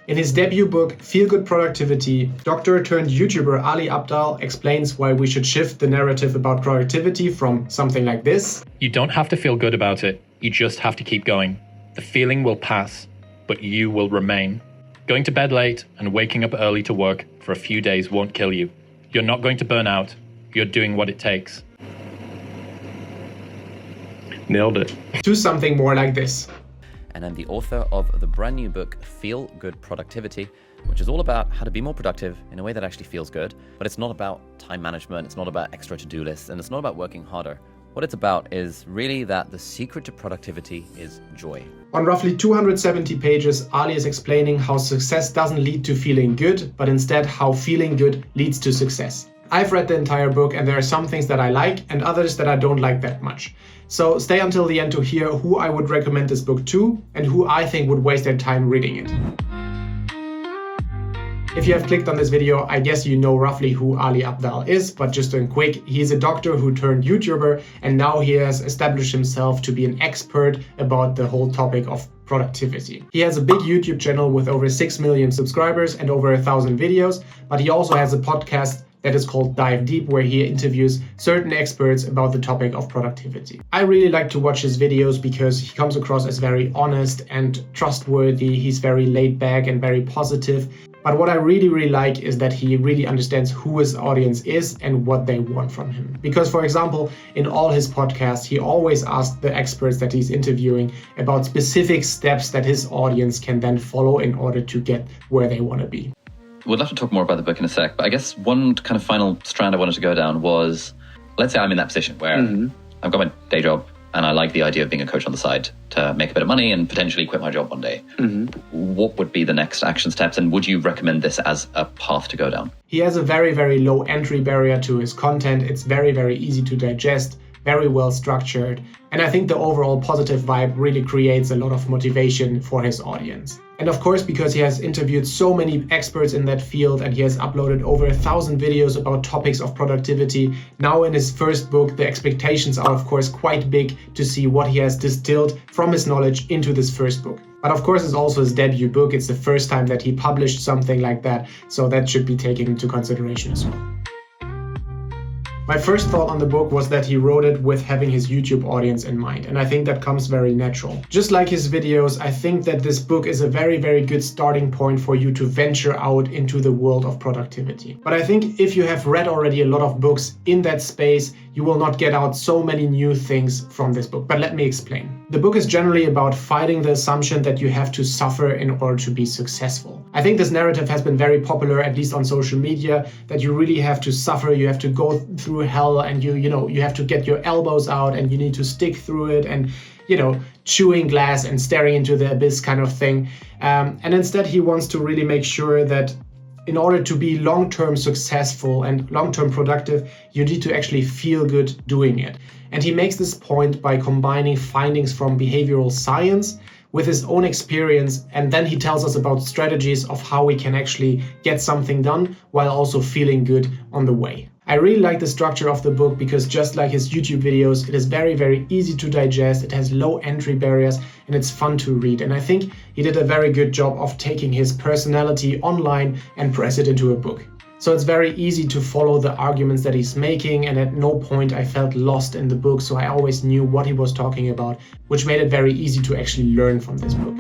In his debut book, Feel Good Productivity, doctor turned YouTuber Ali Abdaal explains why we should shift the narrative about productivity from something like this. You don't have to feel good about it, you just have to keep going. The feeling will pass, but you will remain. Going to bed late and waking up early to work for a few days won't kill you. You're not going to burn out, you're doing what it takes. Nailed it. To something more like this. And I'm the author of the brand new book, Feel Good Productivity, which is all about how to be more productive in a way that actually feels good. But it's not about time management, it's not about extra to-do lists, and it's not about working harder. What it's about is really that the secret to productivity is joy. On roughly 270 pages, Ali is explaining how success doesn't lead to feeling good, but instead how feeling good leads to success. I've read the entire book and there are some things that I like and others that I don't like that much. So stay until the end to hear who I would recommend this book to and who I think would waste their time reading it. If you have clicked on this video, I guess you know roughly who Ali Abdaal is, but just in quick, he's a doctor who turned YouTuber and now he has established himself to be an expert about the whole topic of productivity. He has a big YouTube channel with over 6 million subscribers and over 1,000 videos, but he also has a podcast that is called Dive Deep, where he interviews certain experts about the topic of productivity. I really like to watch his videos because he comes across as very honest and trustworthy. He's very laid back and very positive. But what I really like is that he really understands who his audience is and what they want from him. Because, for example, in all his podcasts, he always asks the experts that he's interviewing about specific steps that his audience can then follow in order to get where they want to be. We'd love to talk more about the book in a sec, but I guess one kind of final strand I wanted to go down was, let's say I'm in that position where I've got my day job and I like the idea of being a coach on the side to make a bit of money and potentially quit my job one day. What would be the next action steps, and would you recommend this as a path to go down? He has a very low entry barrier to his content. It's very easy to digest, very well structured. And I think the overall positive vibe really creates a lot of motivation for his audience. And of course, because he has interviewed so many experts in that field and he has uploaded over 1,000 videos about topics of productivity, now in his first book, the expectations are of course quite big to see what he has distilled from his knowledge into this first book. But of course, it's also his debut book. It's the first time that he published something like that, so that should be taken into consideration as well. My first thought on the book was that he wrote it with having his YouTube audience in mind, and I think that comes very natural. Just like his videos, I think that this book is a very good starting point for you to venture out into the world of productivity. But I think if you have read already a lot of books in that space, you will not get out so many new things from this book. But let me explain. The book is generally about fighting the assumption that you have to suffer in order to be successful. I think this narrative has been very popular, at least on social media, that you really have to suffer, you have to go through hell, and you have to get your elbows out and you need to stick through it, and chewing glass and staring into the abyss kind of thing. And instead he wants to really make sure that in order to be long-term successful and long-term productive, you need to actually feel good doing it. And he makes this point by combining findings from behavioral science with his own experience, and then he tells us about strategies of how we can actually get something done while also feeling good on the way. I really like the structure of the book because just like his YouTube videos, it is very easy to digest, it has low entry barriers, and it's fun to read. And I think he did a very good job of taking his personality online and press it into a book. So it's very easy to follow the arguments that he's making, and at no point I felt lost in the book, so I always knew what he was talking about, which made it very easy to actually learn from this book.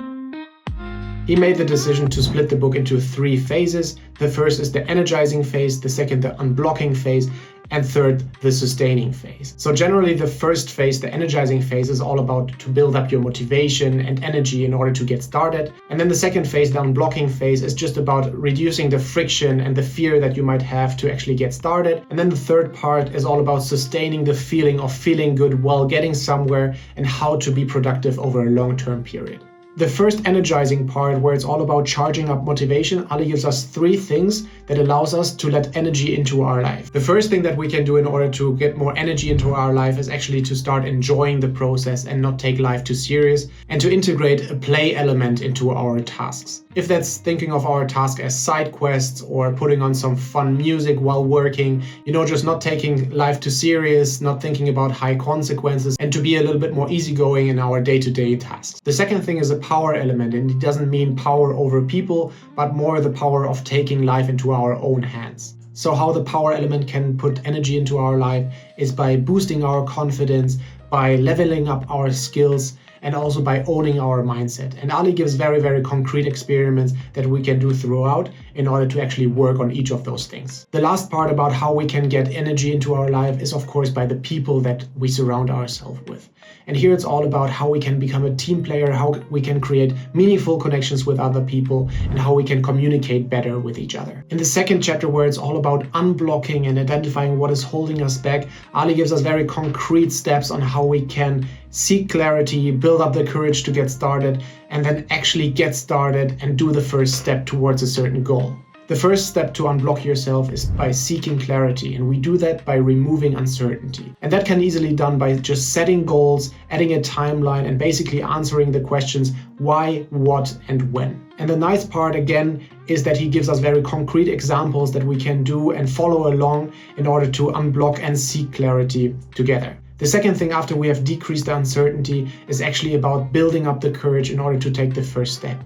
He made the decision to split the book into 3 phases. The first is the energizing phase, the second the unblocking phase, and third the sustaining phase. So generally the first phase, the energizing phase, is all about to build up your motivation and energy in order to get started. And then the second phase, the unblocking phase, is just about reducing the friction and the fear that you might have to actually get started. And then the third part is all about sustaining the feeling of feeling good while getting somewhere and how to be productive over a long-term period. The first energizing part, where it's all about charging up motivation, Ali gives us 3 things that allows us to let energy into our life. The first thing that we can do in order to get more energy into our life is actually to start enjoying the process and not take life too serious, and to integrate a play element into our tasks. If that's thinking of our task as side quests or putting on some fun music while working, just not taking life too serious, not thinking about high consequences, and to be a little bit more easygoing in our day-to-day tasks. The second thing is a power element, and it doesn't mean power over people, but more the power of taking life into our own hands. So how the power element can put energy into our life is by boosting our confidence, by leveling up our skills, and also by owning our mindset. And Ali gives very, very concrete experiments that we can do throughout in order to actually work on each of those things. The last part about how we can get energy into our life is, of course, by the people that we surround ourselves with. And here it's all about how we can become a team player, how we can create meaningful connections with other people, and how we can communicate better with each other. In the second chapter, where it's all about unblocking and identifying what is holding us back, Ali gives us very concrete steps on how we can seek clarity, build up the courage to get started, and then actually get started and do the first step towards a certain goal. The first step to unblock yourself is by seeking clarity, and we do that by removing uncertainty. And that can easily be done by just setting goals, adding a timeline, and basically answering the questions why, what, and when. And the nice part again is that he gives us very concrete examples that we can do and follow along in order to unblock and seek clarity together. The second thing after we have decreased the uncertainty is actually about building up the courage in order to take the first step.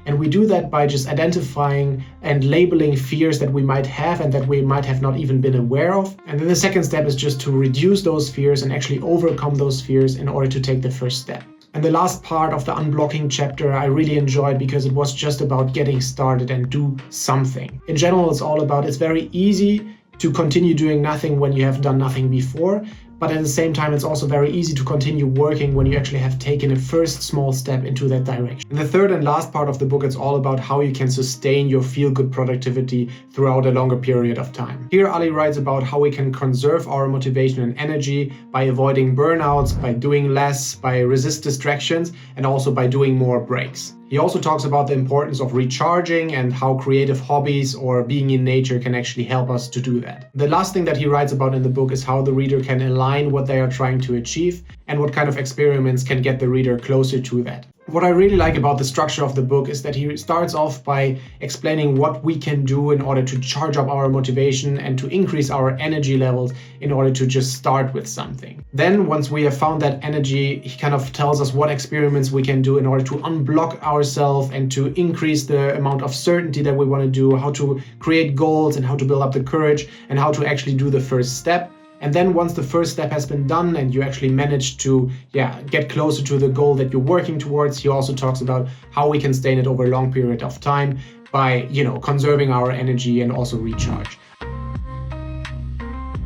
And we do that by just identifying and labeling fears that we might have and that we might have not even been aware of. And then the second step is just to reduce those fears and actually overcome those fears in order to take the first step. And the last part of the unblocking chapter I really enjoyed because it was just about getting started and do something. In general, it's very easy to continue doing nothing when you have done nothing before. But at the same time, it's also very easy to continue working when you actually have taken a first small step into that direction. In the third and last part of the book, it's all about how you can sustain your feel-good productivity throughout a longer period of time. Here, Ali writes about how we can conserve our motivation and energy by avoiding burnouts, by doing less, by resist distractions, and also by doing more breaks. He also talks about the importance of recharging and how creative hobbies or being in nature can actually help us to do that. The last thing that he writes about in the book is how the reader can align what they are trying to achieve and what kind of experiments can get the reader closer to that. What I really like about the structure of the book is that he starts off by explaining what we can do in order to charge up our motivation and to increase our energy levels in order to just start with something. Then once we have found that energy, he kind of tells us what experiments we can do in order to unblock ourselves and to increase the amount of certainty that we want to do, how to create goals and how to build up the courage and how to actually do the first step. And then once the first step has been done and you actually manage to get closer to the goal that you're working towards, he also talks about how we can stay in it over a long period of time by, conserving our energy and also recharge.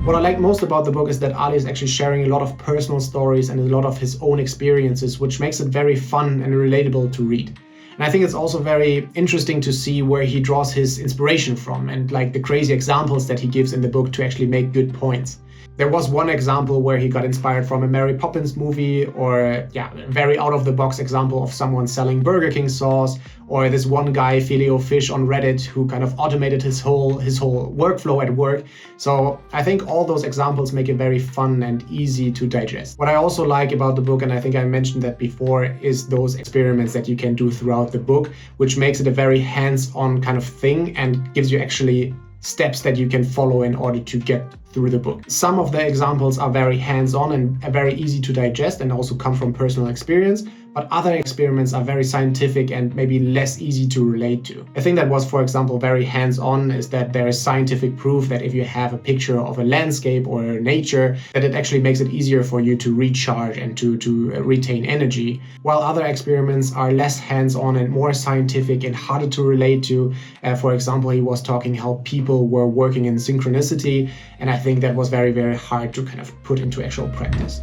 What I like most about the book is that Ali is actually sharing a lot of personal stories and a lot of his own experiences, which makes it very fun and relatable to read. And I think it's also very interesting to see where he draws his inspiration from and like the crazy examples that he gives in the book to actually make good points. There was one example where he got inspired from a Mary Poppins movie, or a very out-of-the-box example of someone selling Burger King sauce, or this one guy, Filet-O-Fish on Reddit, who kind of automated his whole workflow at work. So I think all those examples make it very fun and easy to digest. What I also like about the book, and I think I mentioned that before, is those experiments that you can do throughout the book, which makes it a very hands-on kind of thing and gives you actually steps that you can follow in order to get through the book. Some of the examples are very hands-on and very easy to digest and also come from personal experience, but other experiments are very scientific and maybe less easy to relate to. I think that was, for example, very hands-on is that there is scientific proof that if you have a picture of a landscape or nature, that it actually makes it easier for you to recharge and to retain energy, while other experiments are less hands-on and more scientific and harder to relate to. For example, he was talking how people were working in synchronicity, and I think that was very, very hard to kind of put into actual practice.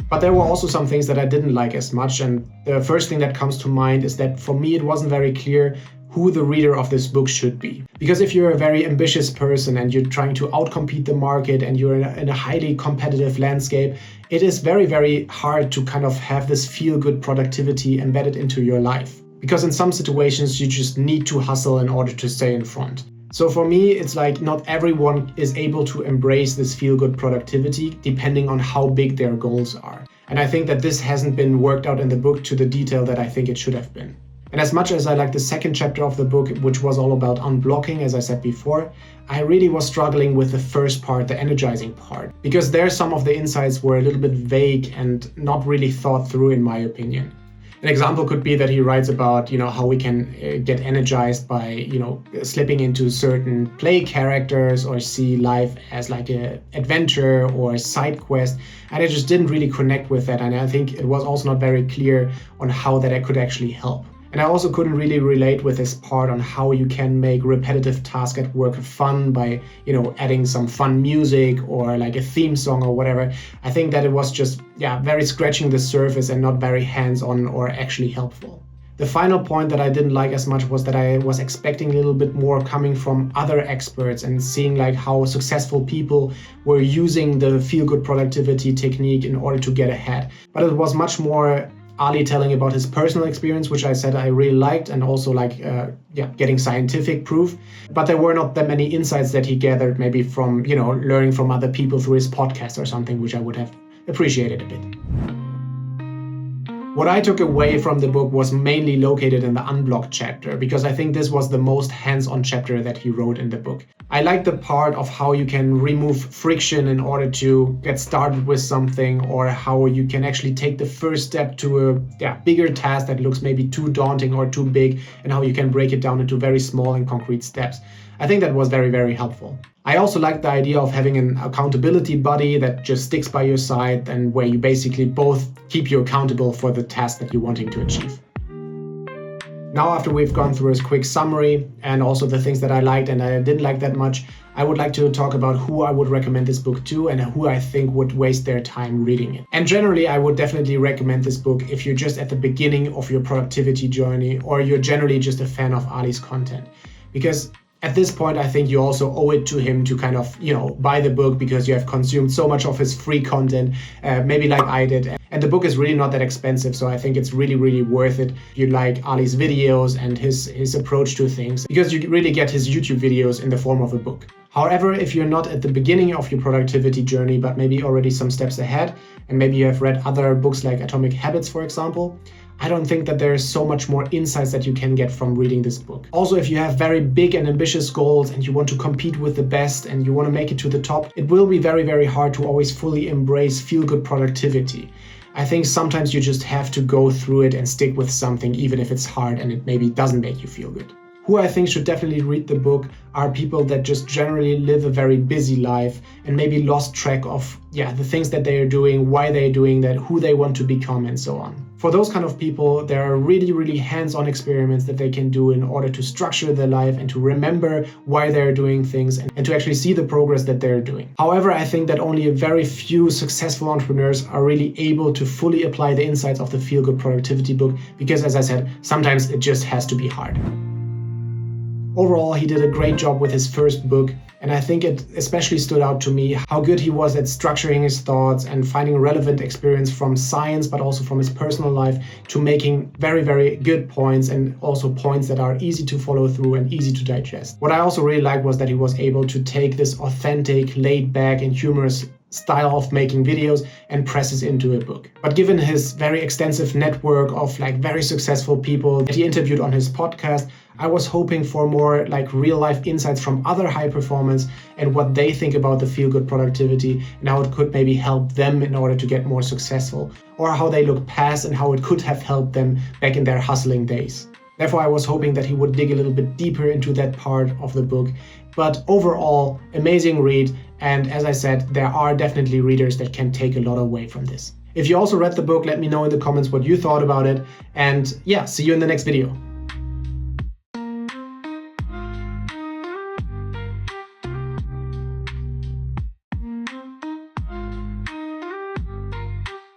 But there were also some things that I didn't like as much, and the first thing that comes to mind is that for me it wasn't very clear who the reader of this book should be. Because if you're a very ambitious person and you're trying to outcompete the market and you're in a highly competitive landscape, it is very, very hard to kind of have this feel-good productivity embedded into your life. Because in some situations you just need to hustle in order to stay in front. So for me, it's like not everyone is able to embrace this feel-good productivity depending on how big their goals are. And I think that this hasn't been worked out in the book to the detail that I think it should have been. And as much as I like the second chapter of the book, which was all about unblocking, as I said before, I really was struggling with the first part, the energizing part, because there some of the insights were a little bit vague and not really thought through in my opinion. An example could be that he writes about, how we can get energized by, slipping into certain play characters or see life as like an adventure or a side quest. And I just didn't really connect with that. And I think it was also not very clear on how that I could actually help. And I also couldn't really relate with this part on how you can make repetitive tasks at work fun by, adding some fun music or like a theme song or whatever. I think that it was just, very scratching the surface and not very hands-on or actually helpful. The final point that I didn't like as much was that I was expecting a little bit more coming from other experts and seeing like how successful people were using the feel-good productivity technique in order to get ahead. But it was much more Ali telling about his personal experience, which I said I really liked, and also getting scientific proof. But there were not that many insights that he gathered, maybe from, learning from other people through his podcast or something, which I would have appreciated a bit. What I took away from the book was mainly located in the Unblock chapter, because I think this was the most hands-on chapter that he wrote in the book. I like the part of how you can remove friction in order to get started with something, or how you can actually take the first step to a bigger task that looks maybe too daunting or too big, and how you can break it down into very small and concrete steps. I think that was very, very helpful. I also like the idea of having an accountability buddy that just sticks by your side and where you basically both keep you accountable for the task that you're wanting to achieve. Now, after we've gone through a quick summary and also the things that I liked and I didn't like that much, I would like to talk about who I would recommend this book to and who I think would waste their time reading it. And generally, I would definitely recommend this book if you're just at the beginning of your productivity journey, or you're generally just a fan of Ali's content. Because at this point, I think you also owe it to him to kind of, buy the book because you have consumed so much of his free content, maybe like I did. And the book is really not that expensive, so I think it's really, really worth it. You like Ali's videos and his approach to things, because you really get his YouTube videos in the form of a book. However, if you're not at the beginning of your productivity journey, but maybe already some steps ahead, and maybe you have read other books like Atomic Habits, for example, I don't think that there is so much more insights that you can get from reading this book. Also, if you have very big and ambitious goals and you want to compete with the best and you want to make it to the top, it will be very, very hard to always fully embrace feel-good productivity. I think sometimes you just have to go through it and stick with something, even if it's hard and it maybe doesn't make you feel good. Who I think should definitely read the book are people that just generally live a very busy life and maybe lost track of the things that they are doing, why they're doing that, who they want to become, and so on. For those kind of people, there are really, really hands-on experiments that they can do in order to structure their life and to remember why they're doing things and to actually see the progress that they're doing. However, I think that only a very few successful entrepreneurs are really able to fully apply the insights of the Feel Good Productivity book, because as I said, sometimes it just has to be hard. Overall, he did a great job with his first book, and I think it especially stood out to me how good he was at structuring his thoughts and finding relevant experience from science, but also from his personal life, to making very, very good points, and also points that are easy to follow through and easy to digest. What I also really liked was that he was able to take this authentic, laid back and humorous style of making videos and presses into a book. But given his very extensive network of very successful people that he interviewed on his podcast, I was hoping for more real life insights from other high performers and what they think about the feel good productivity and how it could maybe help them in order to get more successful, or how they look past and how it could have helped them back in their hustling days. Therefore, I was hoping that he would dig a little bit deeper into that part of the book. But overall, amazing read. And as I said, there are definitely readers that can take a lot away from this. If you also read the book, let me know in the comments what you thought about it. And see you in the next video.